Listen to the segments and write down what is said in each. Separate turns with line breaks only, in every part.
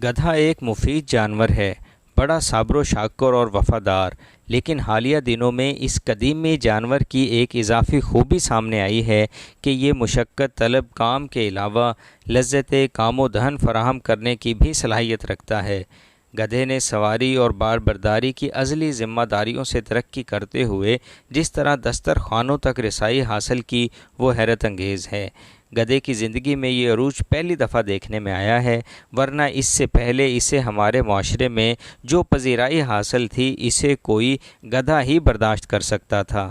گدھا ایک مفید جانور ہے، بڑا صابر و شاکر اور وفادار، لیکن حالیہ دنوں میں اس قدیمی جانور کی ایک اضافی خوبی سامنے آئی ہے کہ یہ مشقت طلب کام کے علاوہ لذت کام و دہن فراہم کرنے کی بھی صلاحیت رکھتا ہے۔ گدھے نے سواری اور بار برداری کی ازلی ذمہ داریوں سے ترقی کرتے ہوئے جس طرح دسترخوانوں تک رسائی حاصل کی وہ حیرت انگیز ہے۔ گدھے کی زندگی میں یہ عروج پہلی دفعہ دیکھنے میں آیا ہے، ورنہ اس سے پہلے اسے ہمارے معاشرے میں جو پذیرائی حاصل تھی اسے کوئی گدھا ہی برداشت کر سکتا تھا۔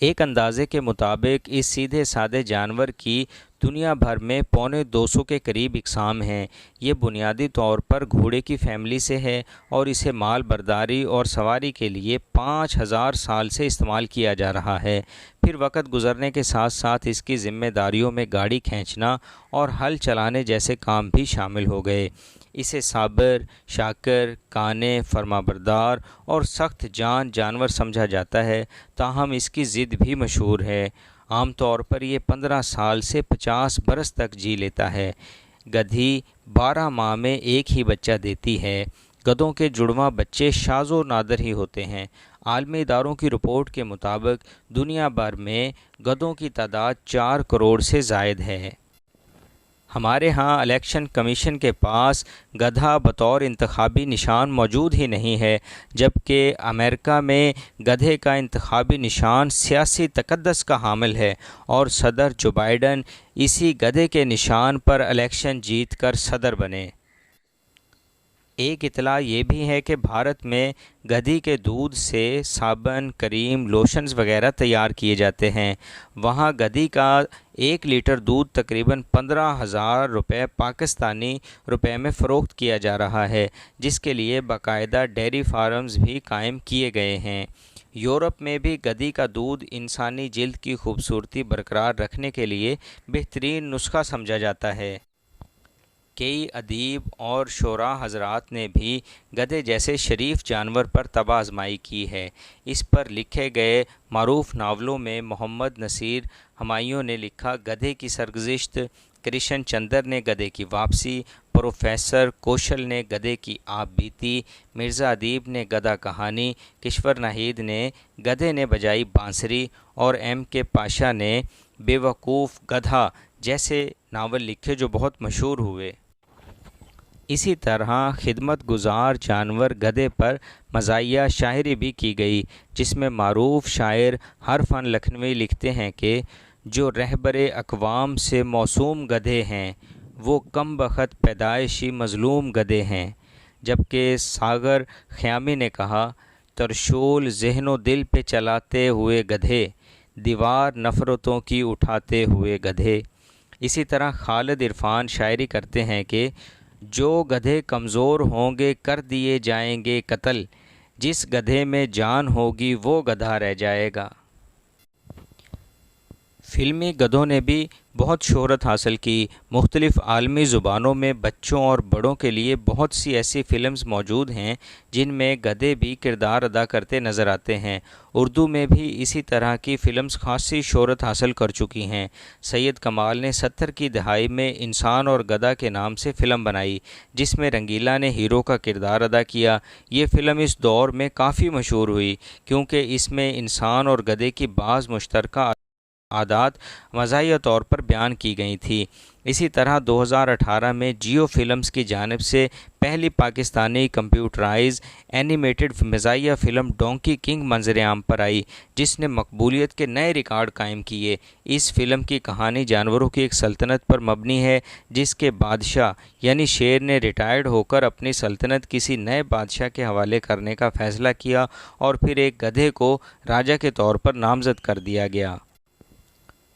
ایک اندازے کے مطابق اس سیدھے سادے جانور کی دنیا بھر میں 250 کے قریب اقسام ہیں۔ یہ بنیادی طور پر گھوڑے کی فیملی سے ہے اور اسے مال برداری اور سواری کے لیے 5000 سال سے استعمال کیا جا رہا ہے۔ پھر وقت گزرنے کے ساتھ ساتھ اس کی ذمہ داریوں میں گاڑی کھینچنا اور ہل چلانے جیسے کام بھی شامل ہو گئے۔ اسے صابر، شاکر، کانے، فرمانبردار اور سخت جان جانور سمجھا جاتا ہے، تاہم اس کی ضد بھی مشہور ہے۔ عام طور پر یہ 15 سال سے 50 برس تک جی لیتا ہے۔ گدھی 12 ماہ میں ایک ہی بچہ دیتی ہے۔ گدھوں کے جڑواں بچے شاذ و نادر ہی ہوتے ہیں۔ عالمی اداروں کی رپورٹ کے مطابق دنیا بھر میں گدھوں کی تعداد 4 کروڑ سے زائد ہے۔ ہمارے ہاں الیکشن کمیشن کے پاس گدھا بطور انتخابی نشان موجود ہی نہیں ہے، جبکہ امریکہ میں گدھے کا انتخابی نشان سیاسی تقدس کا حامل ہے اور صدر جو بائیڈن اسی گدھے کے نشان پر الیکشن جیت کر صدر بنے۔ ایک اطلاع یہ بھی ہے کہ بھارت میں گدھی کے دودھ سے صابن، کریم، لوشنز وغیرہ تیار کیے جاتے ہیں۔ وہاں گدھی کا 1 لیٹر دودھ تقریباً 15,000 روپے پاکستانی روپے میں فروخت کیا جا رہا ہے، جس کے لیے باقاعدہ ڈیری فارمز بھی قائم کیے گئے ہیں۔ یورپ میں بھی گدھی کا دودھ انسانی جلد کی خوبصورتی برقرار رکھنے کے لیے بہترین نسخہ سمجھا جاتا ہے۔ کئی ادیب اور شعراء حضرات نے بھی گدھے جیسے شریف جانور پر طبع آزمائی کی ہے۔ اس پر لکھے گئے معروف ناولوں میں محمد نصیر ہمایوں نے لکھا گدھے کی سرگزشت، کرشن چندر نے گدھے کی واپسی، پروفیسر کوشل نے گدھے کی آپ بیتی، مرزا ادیب نے گدھا کہانی، کشور ناہید نے گدھے نے بجائی بانسری اور ایم کے پاشا نے بے وقوف گدھا جیسے ناول لکھے جو بہت مشہور ہوئے۔ اسی طرح خدمت گزار جانور گدھے پر مزاحیہ شاعری بھی کی گئی، جس میں معروف شاعر ہرفن لکھنوی لکھتے ہیں کہ جو رہبر اقوام سے موسوم گدھے ہیں وہ کم بخت پیدائشی مظلوم گدھے ہیں، جبکہ ساغر خیامی نے کہا ترشول ذہن و دل پہ چلاتے ہوئے گدھے، دیوار نفرتوں کی اٹھاتے ہوئے گدھے۔ اسی طرح خالد عرفان شاعری کرتے ہیں کہ جو گدھے کمزور ہوں گے کر دیے جائیں گے قتل، جس گدھے میں جان ہوگی وہ گدھا رہ جائے گا۔ فلمی گدھوں نے بھی بہت شہرت حاصل کی۔ مختلف عالمی زبانوں میں بچوں اور بڑوں کے لیے بہت سی ایسی فلمز موجود ہیں جن میں گدھے بھی کردار ادا کرتے نظر آتے ہیں۔ اردو میں بھی اسی طرح کی فلمز خاصی شہرت حاصل کر چکی ہیں۔ سید کمال نے 70 کی دہائی میں انسان اور گدھا کے نام سے فلم بنائی، جس میں رنگیلا نے ہیرو کا کردار ادا کیا۔ یہ فلم اس دور میں کافی مشہور ہوئی کیونکہ اس میں انسان اور گدھے کی بعض مشترکہ عادات مزاحیہ طور پر بیان کی گئی تھی۔ اسی طرح 2018 میں جیو فلمز کی جانب سے پہلی پاکستانی کمپیوٹرائز اینیمیٹڈ مزاحیہ فلم ڈونکی کنگ منظر عام پر آئی، جس نے مقبولیت کے نئے ریکارڈ قائم کیے۔ اس فلم کی کہانی جانوروں کی ایک سلطنت پر مبنی ہے جس کے بادشاہ یعنی شیر نے ریٹائرڈ ہو کر اپنی سلطنت کسی نئے بادشاہ کے حوالے کرنے کا فیصلہ کیا اور پھر ایک گدھے کو راجا کے طور پر نامزد کر دیا گیا۔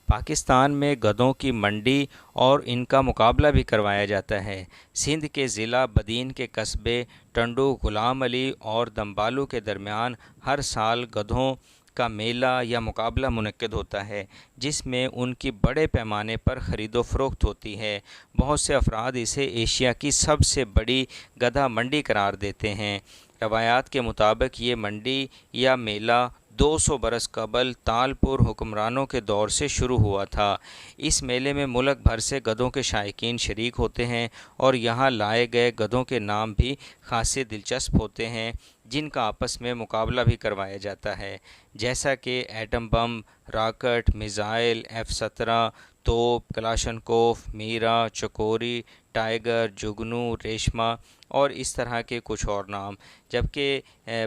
پاکستان میں گدھوں کی منڈی اور ان کا مقابلہ بھی کروایا جاتا ہے۔ سندھ کے ضلع بدین کے قصبے ٹنڈو، غلام علی اور دمبالو کے درمیان ہر سال گدھوں کا میلہ یا مقابلہ منعقد ہوتا ہے، جس میں ان کی بڑے پیمانے پر خرید و فروخت ہوتی ہے۔ بہت سے افراد اسے ایشیا کی سب سے بڑی گدھا منڈی قرار دیتے ہیں۔ روایات کے مطابق یہ منڈی یا میلہ 200 برس قبل تالپور حکمرانوں کے دور سے شروع ہوا تھا۔ اس میلے میں ملک بھر سے گدھوں کے شائقین شریک ہوتے ہیں اور یہاں لائے گئے گدھوں کے نام بھی خاصے دلچسپ ہوتے ہیں، جن کا آپس میں مقابلہ بھی کروایا جاتا ہے، جیسا کہ atom bomb, rocket, missile, F-17 توپ، کلاشنکوف، میرا، چکوری، ٹائیگر، جگنو، ریشما اور اس طرح کے کچھ اور نام، جبکہ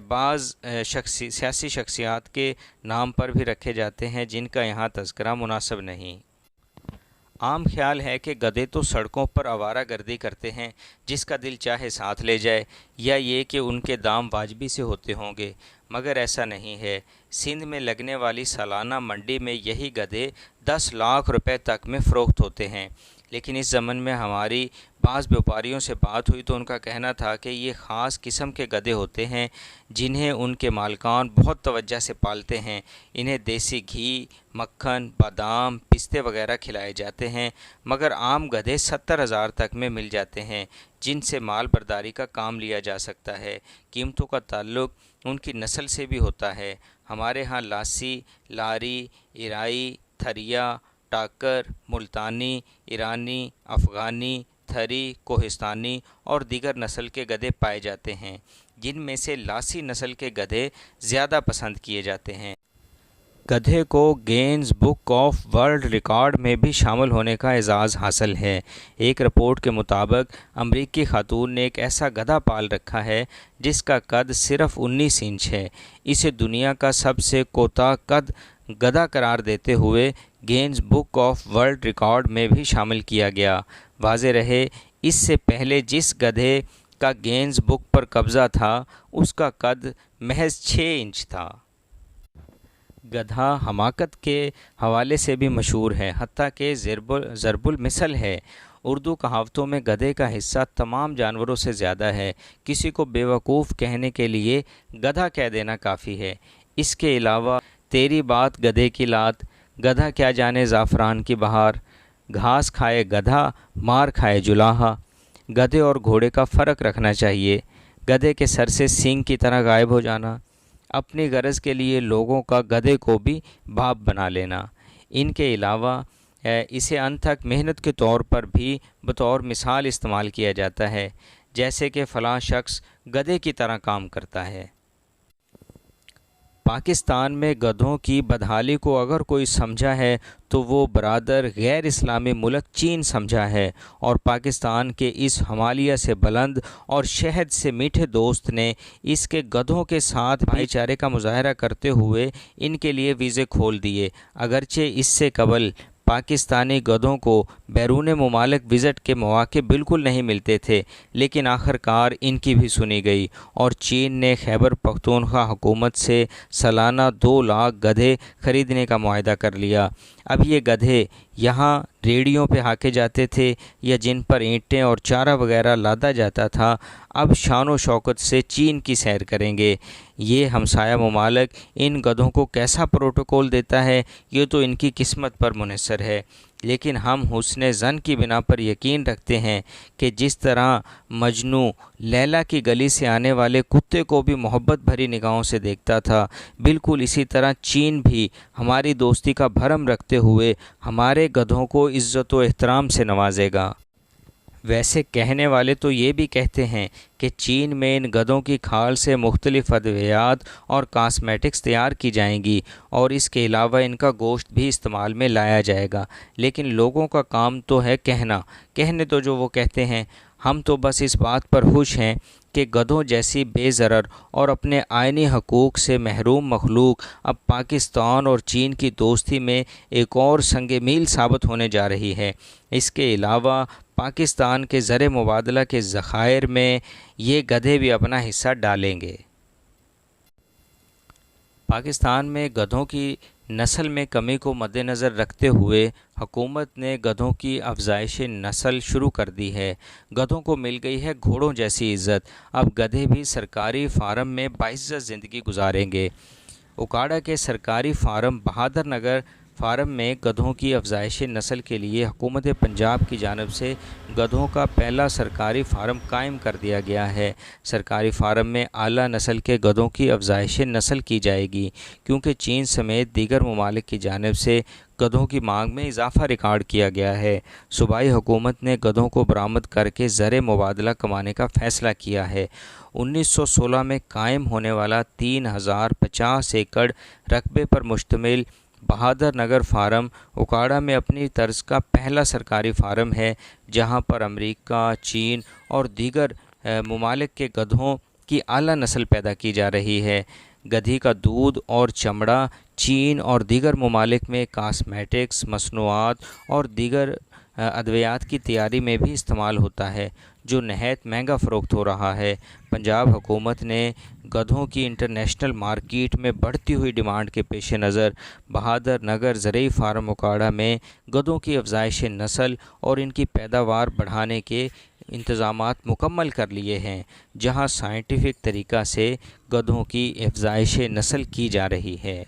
بعض سیاسی شخصیات کے نام پر بھی رکھے جاتے ہیں جن کا یہاں تذکرہ مناسب نہیں۔ عام خیال ہے کہ گدھے تو سڑکوں پر آوارہ گردی کرتے ہیں، جس کا دل چاہے ساتھ لے جائے، یا یہ کہ ان کے دام واجبی سے ہوتے ہوں گے، مگر ایسا نہیں ہے۔ سندھ میں لگنے والی سالانہ منڈی میں یہی گدھے 10 لاکھ روپے تک میں فروخت ہوتے ہیں، لیکن اس ضمن میں ہماری بعض بیوپاریوں سے بات ہوئی تو ان کا کہنا تھا کہ یہ خاص قسم کے گدھے ہوتے ہیں جنہیں ان کے مالکان بہت توجہ سے پالتے ہیں۔ انہیں دیسی گھی، مکھن، بادام، پستے وغیرہ کھلائے جاتے ہیں، مگر عام گدھے 70,000 تک میں مل جاتے ہیں جن سے مال برداری کا کام لیا جا سکتا ہے۔ قیمتوں کا تعلق ان کی نسل سے بھی ہوتا ہے۔ ہمارے ہاں لاسی، لاری، ایرائی، تھریا، ٹاکر، ملتانی، ایرانی، افغانی، تھری، کوہستانی اور دیگر نسل کے گدھے پائے جاتے ہیں، جن میں سے لاسی نسل کے گدھے زیادہ پسند کیے جاتے ہیں۔ گدھے کو gains book of world record میں بھی شامل ہونے کا اعزاز حاصل ہے۔ ایک رپورٹ کے مطابق امریکی خاتون نے ایک ایسا گدھا پال رکھا ہے جس کا قد صرف 19 انچ ہے۔ اسے دنیا کا سب سے کوتاہ قد گدھا قرار دیتے ہوئے gains book of world record میں بھی شامل کیا گیا۔ واضح رہے، اس سے پہلے جس گدھے کا گینز بک پر قبضہ تھا اس کا قد محض 6 انچ تھا۔ گدھا حماقت کے حوالے سے بھی مشہور ہے، حتیٰ کہ ضرب المثل ہے۔ اردو کہاوتوں میں گدھے کا حصہ تمام جانوروں سے زیادہ ہے۔ کسی کو بیوقوف کہنے کے لیے گدھا کہہ دینا کافی ہے۔ اس کے علاوہ تیری بات گدھے کی لات، گدھا کیا جانے زعفران کی بہار، گھاس کھائے گدھا مار کھائے جلاہا۔ گدھے اور گھوڑے کا فرق رکھنا چاہیے۔ گدھے کے سر سے سینگ کی طرح غائب ہو جانا، اپنی غرض کے لیے لوگوں کا گدھے کو بھی باپ بنا لینا۔ ان کے علاوہ اسے انتھک محنت کے طور پر بھی بطور مثال استعمال کیا جاتا ہے، جیسے کہ فلاں شخص گدھے کی طرح کام کرتا ہے۔ پاکستان میں گدھوں کی بدحالی کو اگر کوئی سمجھا ہے تو وہ برادر غیر اسلامی ملک چین سمجھا ہے، اور پاکستان کے اس ہمالیہ سے بلند اور شہد سے میٹھے دوست نے اس کے گدھوں کے ساتھ بھائی چارے کا مظاہرہ کرتے ہوئے ان کے لیے ویزے کھول دیے۔ اگرچہ اس سے قبل پاکستانی گدھوں کو بیرون ممالک وزٹ کے مواقع بالکل نہیں ملتے تھے، لیکن آخر کار ان کی بھی سنی گئی اور چین نے خیبر پختونخوا حکومت سے سالانہ 2 لاکھ گدھے خریدنے کا معاہدہ کر لیا۔ اب یہ گدھے یہاں ریڑھیوں پہ ہانکے جاتے تھے یا جن پر اینٹیں اور چارہ وغیرہ لادا جاتا تھا، اب شان و شوکت سے چین کی سیر کریں گے۔ یہ ہمسایہ ممالک ان گدھوں کو کیسا پروٹوکول دیتا ہے یہ تو ان کی قسمت پر منحصر ہے، لیکن ہم حسن ظن کی بنا پر یقین رکھتے ہیں کہ جس طرح مجنو لیلا کی گلی سے آنے والے کتے کو بھی محبت بھری نگاہوں سے دیکھتا تھا، بالکل اسی طرح چین بھی ہماری دوستی کا بھرم رکھتے ہوئے ہمارے گدھوں کو عزت و احترام سے نوازے گا۔ ویسے کہنے والے تو یہ بھی کہتے ہیں کہ چین میں ان گدھوں کی کھال سے مختلف ادویات اور کاسمیٹکس تیار کی جائیں گی، اور اس کے علاوہ ان کا گوشت بھی استعمال میں لایا جائے گا، لیکن لوگوں کا کام تو ہے کہنے تو جو وہ کہتے ہیں۔ ہم تو بس اس بات پر خوش ہیں کہ گدھوں جیسی بے ضرر اور اپنے آئینی حقوق سے محروم مخلوق اب پاکستان اور چین کی دوستی میں ایک اور سنگ میل ثابت ہونے جا رہی ہے۔ اس کے علاوہ پاکستان کے زر مبادلہ کے ذخائر میں یہ گدھے بھی اپنا حصہ ڈالیں گے۔ پاکستان میں گدھوں کی نسل میں کمی کو مد نظر رکھتے ہوئے حکومت نے گدھوں کی افزائش نسل شروع کر دی ہے۔ گدھوں کو مل گئی ہے گھوڑوں جیسی عزت، اب گدھے بھی سرکاری فارم میں باعزت زندگی گزاریں گے۔ اکاڑہ کے سرکاری فارم بہادر نگر فارم میں گدھوں کی افزائش نسل کے لیے حکومت پنجاب کی جانب سے گدھوں کا پہلا سرکاری فارم قائم کر دیا گیا ہے۔ سرکاری فارم میں اعلیٰ نسل کے گدھوں کی افزائش نسل کی جائے گی، کیونکہ چین سمیت دیگر ممالک کی جانب سے گدھوں کی مانگ میں اضافہ ریکارڈ کیا گیا ہے۔ صوبائی حکومت نے گدھوں کو برآمد کر کے زر مبادلہ کمانے کا فیصلہ کیا ہے۔ 1916 میں قائم ہونے والا 3050 ایکڑ رقبے پر مشتمل بہادر نگر فارم اکاڑہ میں اپنی طرز کا پہلا سرکاری فارم ہے، جہاں پر امریکہ، چین اور دیگر ممالک کے گدھوں کی اعلیٰ نسل پیدا کی جا رہی ہے۔ گدھی کا دودھ اور چمڑا چین اور دیگر ممالک میں کاسمیٹکس، مصنوعات اور دیگر ادویات کی تیاری میں بھی استعمال ہوتا ہے، جو نہایت مہنگا فروخت ہو رہا ہے۔ پنجاب حکومت نے گدھوں کی انٹرنیشنل مارکیٹ میں بڑھتی ہوئی ڈیمانڈ کے پیش نظر بہادر نگر زرعی فارم اکاڑہ میں گدھوں کی افزائش نسل اور ان کی پیداوار بڑھانے کے انتظامات مکمل کر لیے ہیں، جہاں سائنٹیفک طریقہ سے گدھوں کی افزائش نسل کی جا رہی ہے۔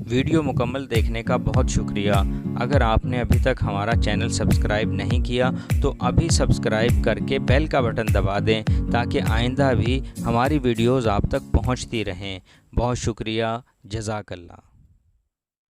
ویڈیو مکمل دیکھنے کا بہت شکریہ۔ اگر آپ نے ابھی تک ہمارا چینل سبسکرائب نہیں کیا تو ابھی سبسکرائب کر کے بیل کا بٹن دبا دیں تاکہ آئندہ بھی ہماری ویڈیوز آپ تک پہنچتی رہیں۔ بہت شکریہ، جزاک اللہ۔